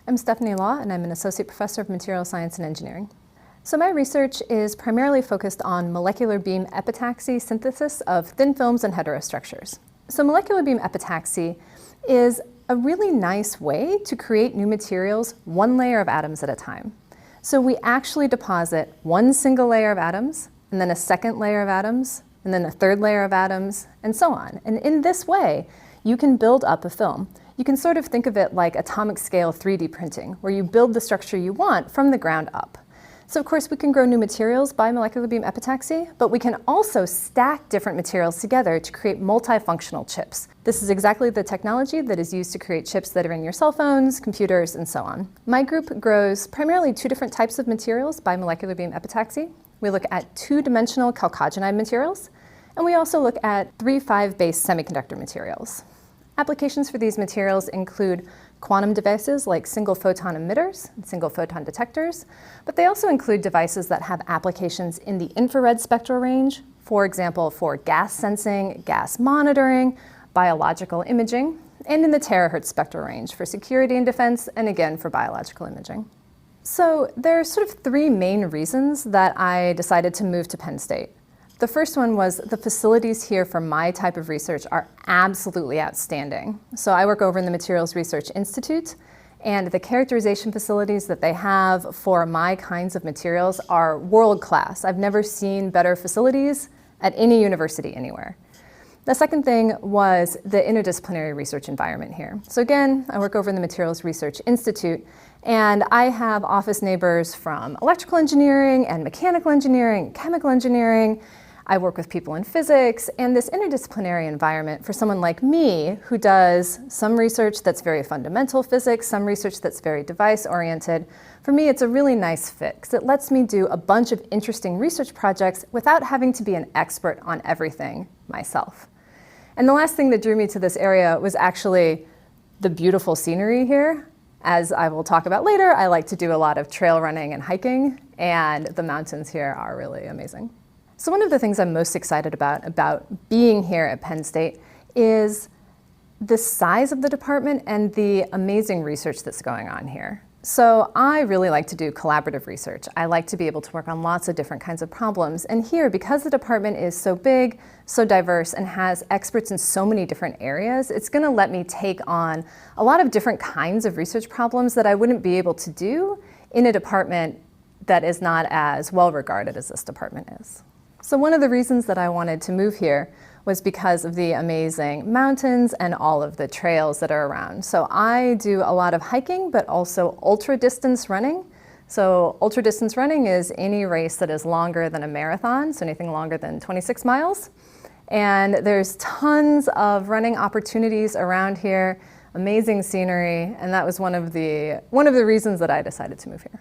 I'm Stephanie Law, and I'm an Associate Professor of Material Science and Engineering. So my research is primarily focused on molecular beam epitaxy synthesis of thin films and heterostructures. So molecular beam epitaxy is a really nice way to create new materials one layer of atoms at a time. So we actually deposit one single layer of atoms, and then a second layer of atoms, and then a third layer of atoms, and so on. And in this way, you can build up a film. You can sort of think of it like atomic scale 3D printing, where you build the structure you want from the ground up. So of course we can grow new materials by molecular beam epitaxy, but we can also stack different materials together to create multifunctional chips. This is exactly the technology that is used to create chips that are in your cell phones, computers, and so on. My group grows primarily two different types of materials by molecular beam epitaxy. We look at two-dimensional chalcogenide materials, and we also look at 3,5-base semiconductor materials. Applications for these materials include quantum devices like single photon emitters and single photon detectors, but they also include devices that have applications in the infrared spectral range, for example, for gas sensing, gas monitoring, biological imaging, and in the terahertz spectral range for security and defense, and again for biological imaging. So there are sort of three main reasons that I decided to move to Penn State. The first one was the facilities here for my type of research are absolutely outstanding. So I work over in the Materials Research Institute, and the characterization facilities that they have for my kinds of materials are world-class. I've never seen better facilities at any university anywhere. The second thing was the interdisciplinary research environment here. So again, I work over in the Materials Research Institute, and I have office neighbors from electrical engineering and mechanical engineering, chemical engineering. I work with people in physics, and this interdisciplinary environment for someone like me who does some research that's very fundamental physics, some research that's very device-oriented, for me it's a really nice fit because it lets me do a bunch of interesting research projects without having to be an expert on everything myself. And the last thing that drew me to this area was actually the beautiful scenery here. As I will talk about later, I like to do a lot of trail running and hiking, and the mountains here are really amazing. So one of the things I'm most excited about being here at Penn State is the size of the department and the amazing research that's going on here. So I really like to do collaborative research. I like to be able to work on lots of different kinds of problems. And here, because the department is so big, so diverse, and has experts in so many different areas, it's going to let me take on a lot of different kinds of research problems that I wouldn't be able to do in a department that is not as well regarded as this department is. So one of the reasons that I wanted to move here was because of the amazing mountains and all of the trails that are around. So I do a lot of hiking, but also ultra-distance running. So ultra-distance running is any race that is longer than a marathon, so anything longer than 26 miles. And there's tons of running opportunities around here, amazing scenery, and that was one of the reasons that I decided to move here.